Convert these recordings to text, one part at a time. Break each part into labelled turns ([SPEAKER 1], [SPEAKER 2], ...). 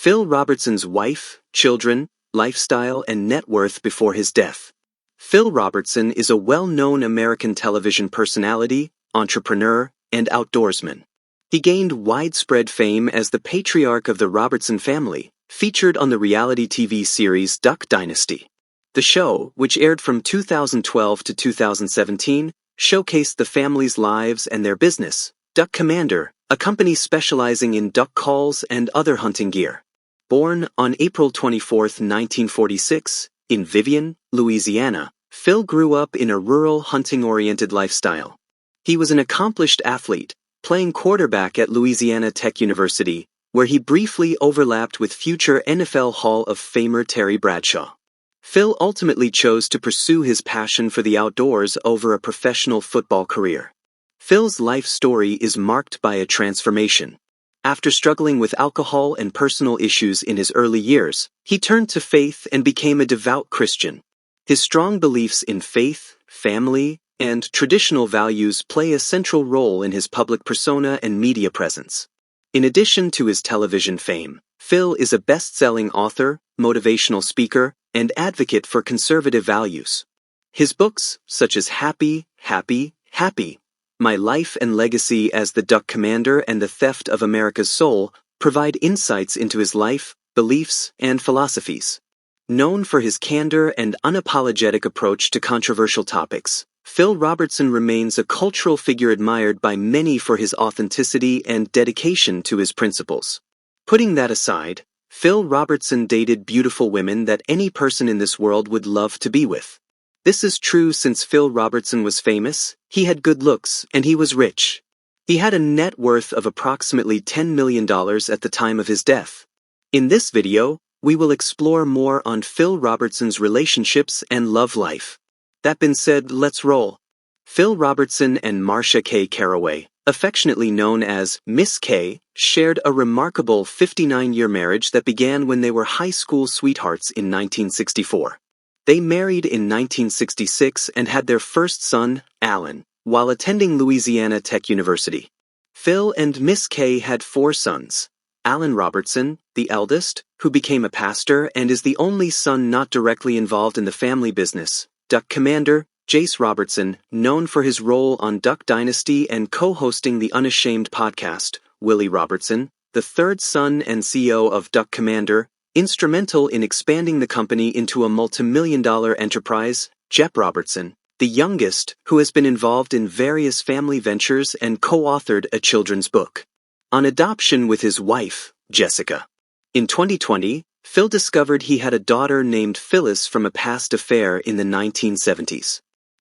[SPEAKER 1] Phil Robertson's wife, children, lifestyle, and net worth before his death. Phil Robertson is a well-known American television personality, entrepreneur, and outdoorsman. He gained widespread fame as the patriarch of the Robertson family, featured on the reality TV series Duck Dynasty. The show, which aired from 2012 to 2017, showcased the family's lives and their business, Duck Commander, a company specializing in duck calls and other hunting gear. Born on April 24, 1946, in Vivian, Louisiana, Phil grew up in a rural hunting-oriented lifestyle. He was an accomplished athlete, playing quarterback at Louisiana Tech University, where he briefly overlapped with future NFL Hall of Famer Terry Bradshaw. Phil ultimately chose to pursue his passion for the outdoors over a professional football career. Phil's life story is marked by a transformation. After struggling with alcohol and personal issues in his early years, he turned to faith and became a devout Christian. His strong beliefs in faith, family, and traditional values play a central role in his public persona and media presence. In addition to his television fame, Phil is a best-selling author, motivational speaker, and advocate for conservative values. His books, such as Happy, Happy, Happy, My Life and Legacy as the Duck Commander and the Theft of America's Soul, provide insights into his life, beliefs, and philosophies. Known for his candor and unapologetic approach to controversial topics, Phil Robertson remains a cultural figure admired by many for his authenticity and dedication to his principles. Putting that aside, Phil Robertson dated beautiful women that any person in this world would love to be with. This is true since Phil Robertson was famous, he had good looks, and he was rich. He had a net worth of approximately $10 million at the time of his death. In this video, we will explore more on Phil Robertson's relationships and love life. That being said, let's roll. Phil Robertson and Marcia K. Caraway, affectionately known as Miss K, shared a remarkable 59-year marriage that began when they were high school sweethearts in 1964. They married in 1966 and had their first son, Alan, while attending Louisiana Tech University. Phil and Miss K had 4 sons. Alan Robertson, the eldest, who became a pastor and is the only son not directly involved in the family business. Duck Commander, Jace Robertson, known for his role on Duck Dynasty and co-hosting the Unashamed podcast. Willie Robertson, the third son and CEO of Duck Commander, instrumental in expanding the company into a multimillion-dollar enterprise. Jep Robertson, the youngest, who has been involved in various family ventures and co-authored a children's book. On adoption with his wife, Jessica. In 2020, Phil discovered he had a daughter named Phyllis from a past affair in the 1970s.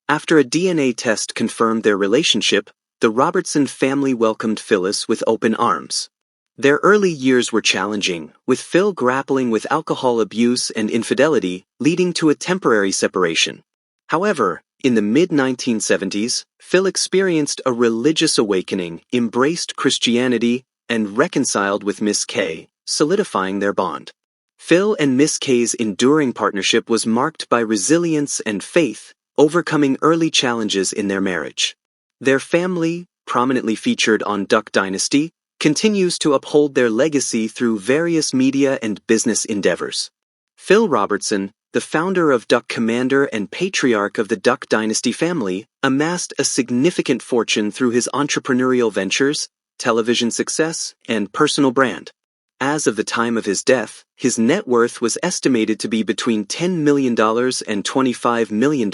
[SPEAKER 1] After a DNA test confirmed their relationship, the Robertson family welcomed Phyllis with open arms. Their early years were challenging, with Phil grappling with alcohol abuse and infidelity, leading to a temporary separation. However, in the mid-1970s, Phil experienced a religious awakening, embraced Christianity, and reconciled with Miss K, solidifying their bond. Phil and Miss K's enduring partnership was marked by resilience and faith, overcoming early challenges in their marriage. Their family, prominently featured on Duck Dynasty, continues to uphold their legacy through various media and business endeavors. Phil Robertson, the founder of Duck Commander and patriarch of the Duck Dynasty family, amassed a significant fortune through his entrepreneurial ventures, television success, and personal brand. As of the time of his death, his net worth was estimated to be between $10 million and $25 million,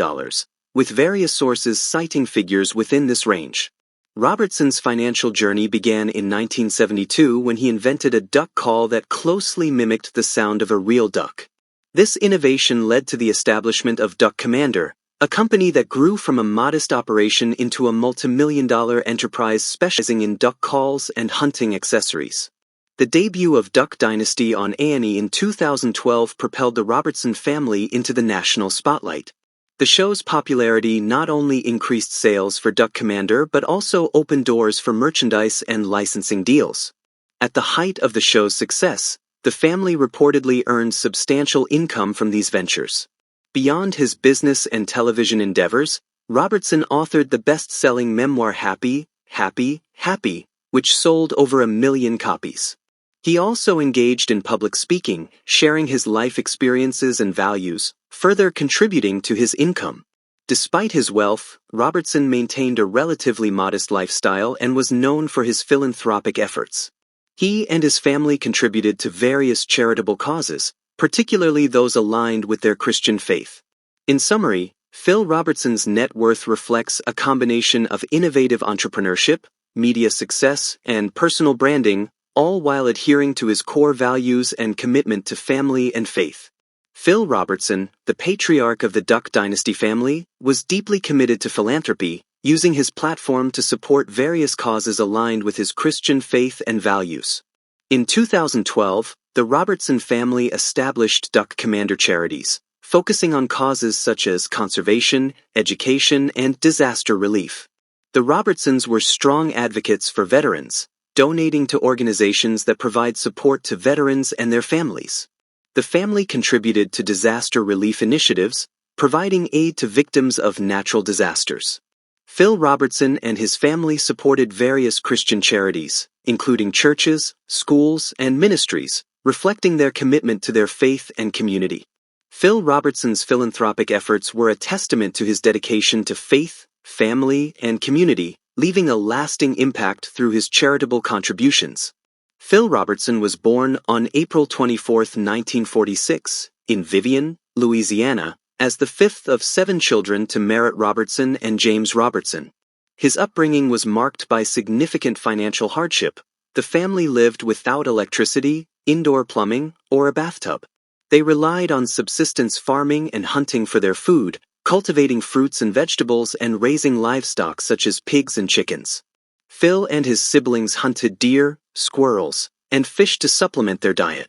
[SPEAKER 1] with various sources citing figures within this range. Robertson's financial journey began in 1972 when he invented a duck call that closely mimicked the sound of a real duck. This innovation led to the establishment of Duck Commander, a company that grew from a modest operation into a multimillion-dollar enterprise specializing in duck calls and hunting accessories. The debut of Duck Dynasty on A&E in 2012 propelled the Robertson family into the national spotlight. The show's popularity not only increased sales for Duck Commander but also opened doors for merchandise and licensing deals. At the height of the show's success, the family reportedly earned substantial income from these ventures. Beyond his business and television endeavors, Robertson authored the best-selling memoir Happy, Happy, Happy, which sold over 1 million copies. He also engaged in public speaking, sharing his life experiences and values, further contributing to his income. Despite his wealth, Robertson maintained a relatively modest lifestyle and was known for his philanthropic efforts. He and his family contributed to various charitable causes, particularly those aligned with their Christian faith. In summary, Phil Robertson's net worth reflects a combination of innovative entrepreneurship, media success, and personal branding, all while adhering to his core values and commitment to family and faith. Phil Robertson, the patriarch of the Duck Dynasty family, was deeply committed to philanthropy, using his platform to support various causes aligned with his Christian faith and values. In 2012, the Robertson family established Duck Commander Charities, focusing on causes such as conservation, education, and disaster relief. The Robertsons were strong advocates for veterans, donating to organizations that provide support to veterans and their families. The family contributed to disaster relief initiatives, providing aid to victims of natural disasters. Phil Robertson and his family supported various Christian charities, including churches, schools, and ministries, reflecting their commitment to their faith and community. Phil Robertson's philanthropic efforts were a testament to his dedication to faith, family, and community, leaving a lasting impact through his charitable contributions. Phil Robertson was born on April 24, 1946, in Vivian, Louisiana, as the fifth of 7 children to Merritt Robertson and James Robertson. His upbringing was marked by significant financial hardship. The family lived without electricity, indoor plumbing, or a bathtub. They relied on subsistence farming and hunting for their food, cultivating fruits and vegetables and raising livestock such as pigs and chickens. Phil and his siblings hunted deer, squirrels, and fish to supplement their diet.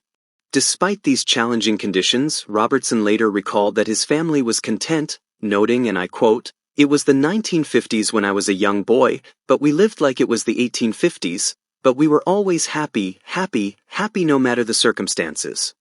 [SPEAKER 1] Despite these challenging conditions, Robertson later recalled that his family was content, noting, and I quote, "It was the 1950s when I was a young boy, but we lived like it was the 1850s, but we were always happy no matter the circumstances."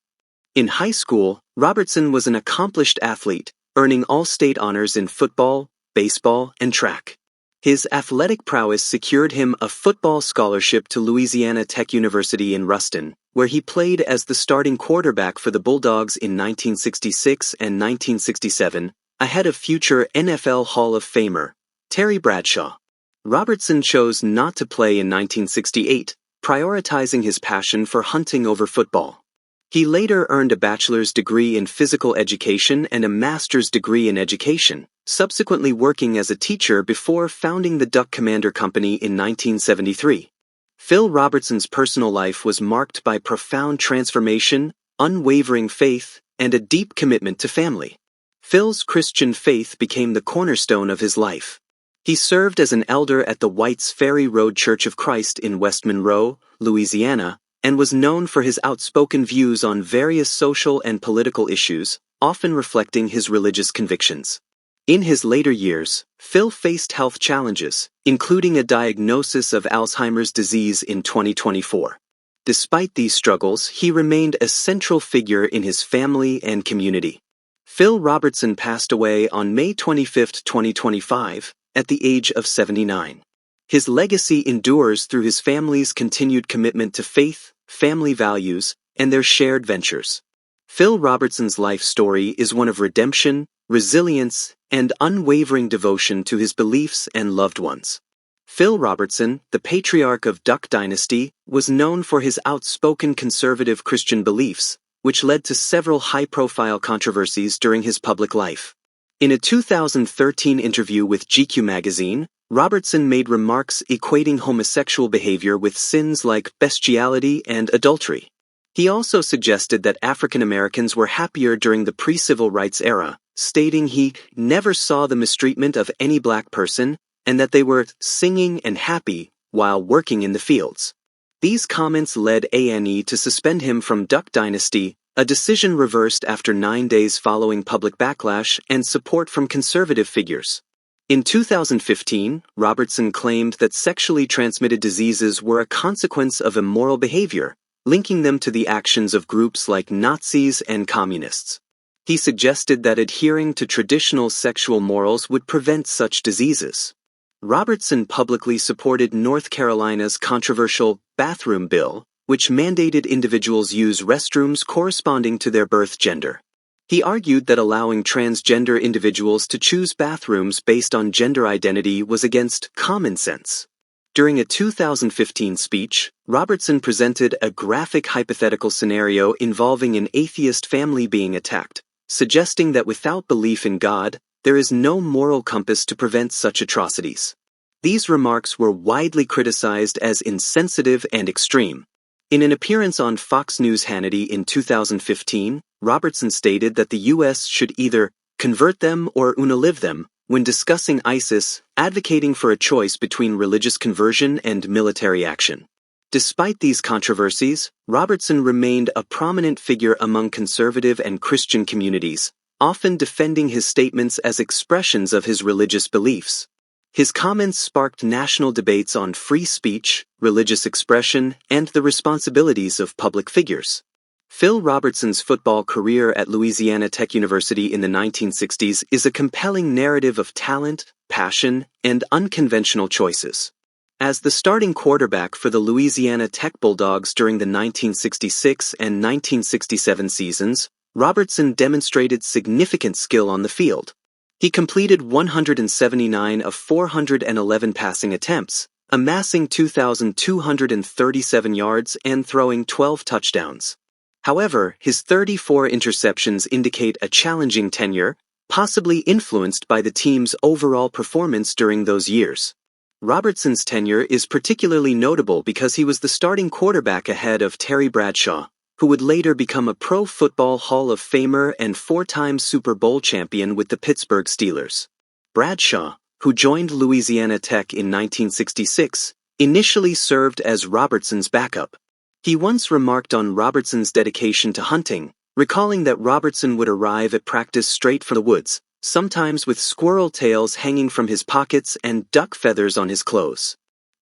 [SPEAKER 1] In high school, Robertson was an accomplished athlete, earning all-state honors in football, baseball, and track. His athletic prowess secured him a football scholarship to Louisiana Tech University in Ruston, where he played as the starting quarterback for the Bulldogs in 1966 and 1967, ahead of future NFL Hall of Famer Terry Bradshaw. Robertson chose not to play in 1968, prioritizing his passion for hunting over football. He later earned a bachelor's degree in physical education and a master's degree in education, subsequently working as a teacher before founding the Duck Commander Company in 1973. Phil Robertson's personal life was marked by profound transformation, unwavering faith, and a deep commitment to family. Phil's Christian faith became the cornerstone of his life. He served as an elder at the White's Ferry Road Church of Christ in West Monroe, Louisiana, and was known for his outspoken views on various social and political issues, often reflecting his religious convictions. In his later years, Phil faced health challenges, including a diagnosis of Alzheimer's disease in 2024. Despite these struggles, he remained a central figure in his family and community. Phil Robertson passed away on May 25, 2025, at the age of 79. His legacy endures through his family's continued commitment to faith, family values, and their shared ventures. Phil Robertson's life story is one of redemption, resilience, and unwavering devotion to his beliefs and loved ones. Phil Robertson, the patriarch of Duck Dynasty, was known for his outspoken conservative Christian beliefs, which led to several high-profile controversies during his public life. In a 2013 interview with GQ magazine, Robertson made remarks equating homosexual behavior with sins like bestiality and adultery. He also suggested that African Americans were happier during the pre-civil rights era, stating he never saw the mistreatment of any black person and that they were singing and happy while working in the fields. These comments led A&E to suspend him from Duck Dynasty, a decision reversed after 9 days following public backlash and support from conservative figures. In 2015, Robertson claimed that sexually transmitted diseases were a consequence of immoral behavior, linking them to the actions of groups like Nazis and communists. He suggested that adhering to traditional sexual morals would prevent such diseases. Robertson publicly supported North Carolina's controversial bathroom bill, which mandated individuals use restrooms corresponding to their birth gender. He argued that allowing transgender individuals to choose bathrooms based on gender identity was against common sense. During a 2015 speech, Robertson presented a graphic hypothetical scenario involving an atheist family being attacked, suggesting that without belief in God, there is no moral compass to prevent such atrocities. These remarks were widely criticized as insensitive and extreme. In an appearance on Fox News Hannity in 2015, Robertson stated that the U.S. should either convert them or unalive them when discussing ISIS, advocating for a choice between religious conversion and military action. Despite these controversies, Robertson remained a prominent figure among conservative and Christian communities, often defending his statements as expressions of his religious beliefs. His comments sparked national debates on free speech, religious expression, and the responsibilities of public figures. Phil Robertson's football career at Louisiana Tech University in the 1960s is a compelling narrative of talent, passion, and unconventional choices. As the starting quarterback for the Louisiana Tech Bulldogs during the 1966 and 1967 seasons, Robertson demonstrated significant skill on the field. He completed 179 of 411 passing attempts, amassing 2,237 yards and throwing 12 touchdowns. However, his 34 interceptions indicate a challenging tenure, possibly influenced by the team's overall performance during those years. Robertson's tenure is particularly notable because he was the starting quarterback ahead of Terry Bradshaw, who would later become a Pro Football Hall of Famer and four-time Super Bowl champion with the Pittsburgh Steelers. Bradshaw, who joined Louisiana Tech in 1966, initially served as Robertson's backup. He once remarked on Robertson's dedication to hunting, recalling that Robertson would arrive at practice straight from the woods, sometimes with squirrel tails hanging from his pockets and duck feathers on his clothes.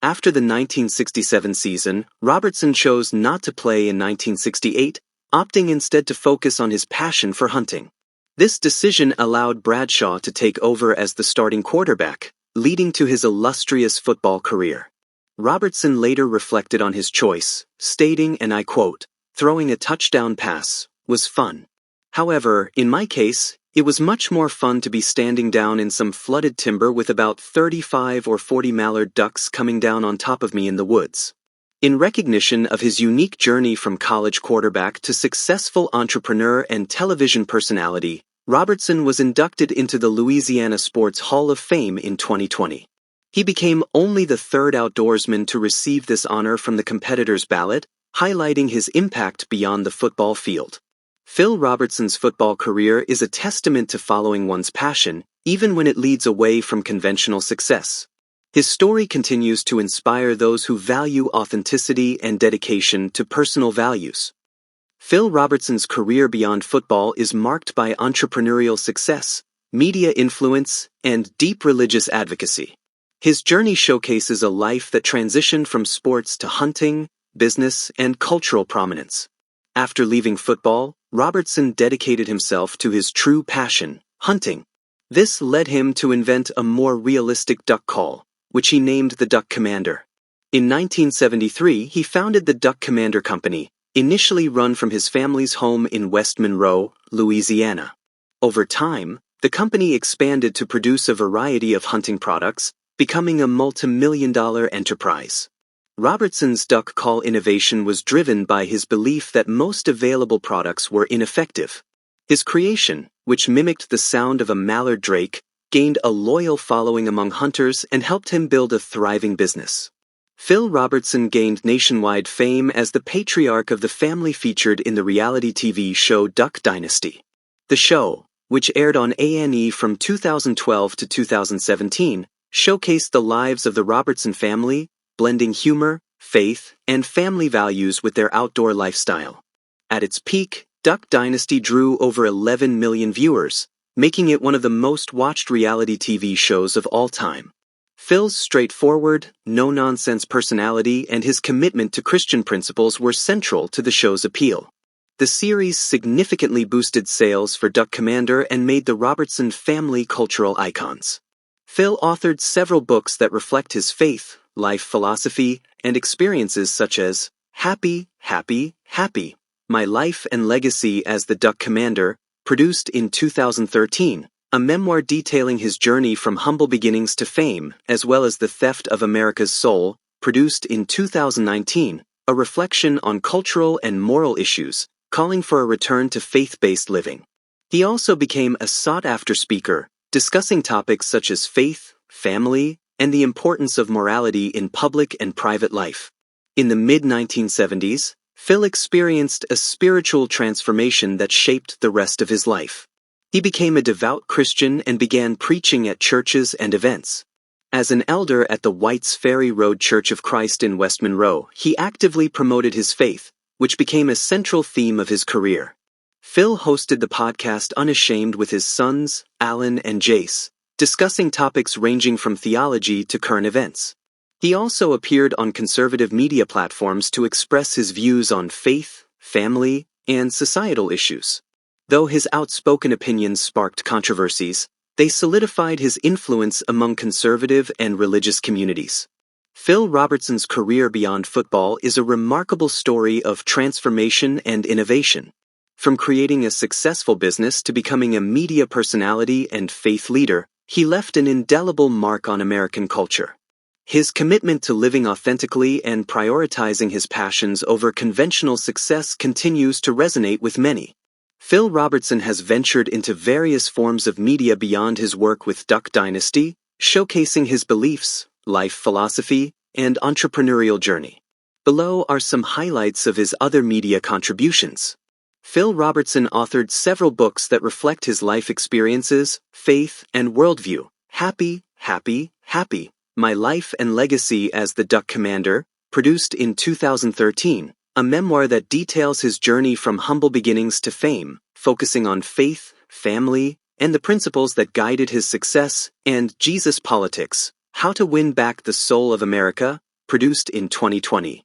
[SPEAKER 1] After the 1967 season, Robertson chose not to play in 1968, opting instead to focus on his passion for hunting. This decision allowed Bradshaw to take over as the starting quarterback, leading to his illustrious football career. Robertson later reflected on his choice, stating, and I quote, "Throwing a touchdown pass was fun. However, in my case, it was much more fun to be standing down in some flooded timber with about 35 or 40 mallard ducks coming down on top of me in the woods." In recognition of his unique journey from college quarterback to successful entrepreneur and television personality, Robertson was inducted into the Louisiana Sports Hall of Fame in 2020. He became only the third outdoorsman to receive this honor from the competitors' ballot, highlighting his impact beyond the football field. Phil Robertson's football career is a testament to following one's passion, even when it leads away from conventional success. His story continues to inspire those who value authenticity and dedication to personal values. Phil Robertson's career beyond football is marked by entrepreneurial success, media influence, and deep religious advocacy. His journey showcases a life that transitioned from sports to hunting, business, and cultural prominence. After leaving football, Robertson dedicated himself to his true passion, hunting. This led him to invent a more realistic duck call, which he named the Duck Commander. In 1973, he founded the Duck Commander Company, initially run from his family's home in West Monroe, Louisiana. Over time, the company expanded to produce a variety of hunting products, becoming a multi-million-dollar enterprise. Robertson's duck call innovation was driven by his belief that most available products were ineffective. His creation, which mimicked the sound of a mallard drake, gained a loyal following among hunters and helped him build a thriving business. Phil Robertson gained nationwide fame as the patriarch of the family featured in the reality TV show Duck Dynasty. The show, which aired on A&E from 2012 to 2017, showcased the lives of the Robertson family, blending humor, faith, and family values with their outdoor lifestyle. At its peak, Duck Dynasty drew over 11 million viewers, making it one of the most watched reality TV shows of all time. Phil's straightforward, no-nonsense personality and his commitment to Christian principles were central to the show's appeal. The series significantly boosted sales for Duck Commander and made the Robertson family cultural icons. Phil authored several books that reflect his faith, life philosophy, and experiences such as Happy, Happy, Happy, My Life and Legacy as the Duck Commander, produced in 2013, a memoir detailing his journey from humble beginnings to fame, as well as the theft of America's soul, produced in 2019, a reflection on cultural and moral issues, calling for a return to faith-based living. He also became a sought-after speaker, discussing topics such as faith, family, and the importance of morality in public and private life. In the mid-1970s, Phil experienced a spiritual transformation that shaped the rest of his life. He became a devout Christian and began preaching at churches and events. As an elder at the White's Ferry Road Church of Christ in West Monroe, he actively promoted his faith, which became a central theme of his career. Phil hosted the podcast Unashamed with his sons, Alan and Jace, discussing topics ranging from theology to current events. He also appeared on conservative media platforms to express his views on faith, family, and societal issues. Though his outspoken opinions sparked controversies, they solidified his influence among conservative and religious communities. Phil Robertson's career beyond football is a remarkable story of transformation and innovation. From creating a successful business to becoming a media personality and faith leader, he left an indelible mark on American culture. His commitment to living authentically and prioritizing his passions over conventional success continues to resonate with many. Phil Robertson has ventured into various forms of media beyond his work with Duck Dynasty, showcasing his beliefs, life philosophy, and entrepreneurial journey. Below are some highlights of his other media contributions. Phil Robertson authored several books that reflect his life experiences, faith, and worldview. Happy, Happy, Happy, My Life and Legacy as the Duck Commander, produced in 2013, a memoir that details his journey from humble beginnings to fame, focusing on faith, family, and the principles that guided his success, and Jesus Politics, How to Win Back the Soul of America, produced in 2020.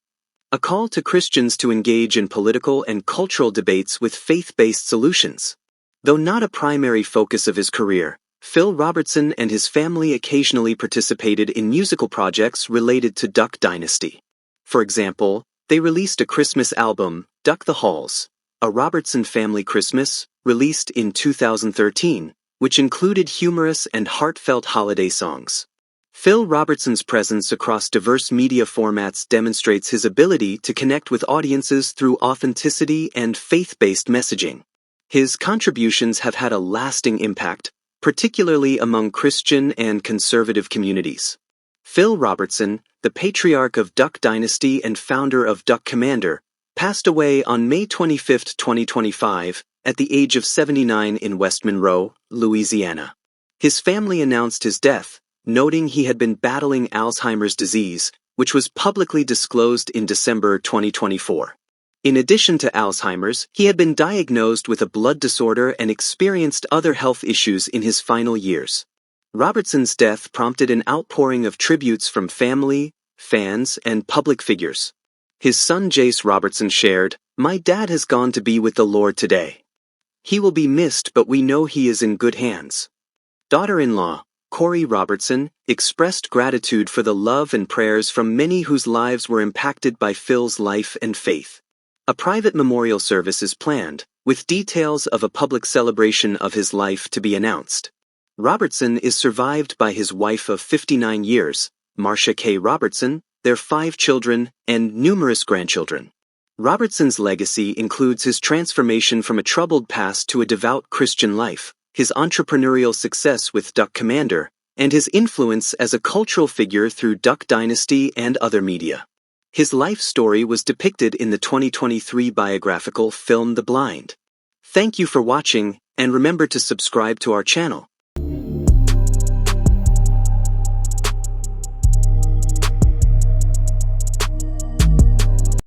[SPEAKER 1] A call to Christians to engage in political and cultural debates with faith-based solutions. Though not a primary focus of his career, Phil Robertson and his family occasionally participated in musical projects related to Duck Dynasty. For example, they released a Christmas album, Duck the Halls, a Robertson Family Christmas, released in 2013, which included humorous and heartfelt holiday songs. Phil Robertson's presence across diverse media formats demonstrates his ability to connect with audiences through authenticity and faith-based messaging. His contributions have had a lasting impact, particularly among Christian and conservative communities. Phil Robertson, the patriarch of Duck Dynasty and founder of Duck Commander, passed away on May 25, 2025, at the age of 79 in West Monroe, Louisiana. His family announced his death, noting he had been battling Alzheimer's disease, which was publicly disclosed in December 2024. In addition to Alzheimer's, he had been diagnosed with a blood disorder and experienced other health issues in his final years. Robertson's death prompted an outpouring of tributes from family, fans, and public figures. His son Jace Robertson shared, "My dad has gone to be with the Lord today. He will be missed, but we know he is in good hands." Daughter-in-law, Corey Robertson, expressed gratitude for the love and prayers from many whose lives were impacted by Phil's life and faith. A private memorial service is planned, with details of a public celebration of his life to be announced. Robertson is survived by his wife of 59 years, Marcia K. Robertson, their 5 children, and numerous grandchildren. Robertson's legacy includes his transformation from a troubled past to a devout Christian life, his entrepreneurial success with Duck Commander, and his influence as a cultural figure through Duck Dynasty and other media. His life story was depicted in the 2023 biographical film The Blind. Thank you for watching, and remember to subscribe to our channel.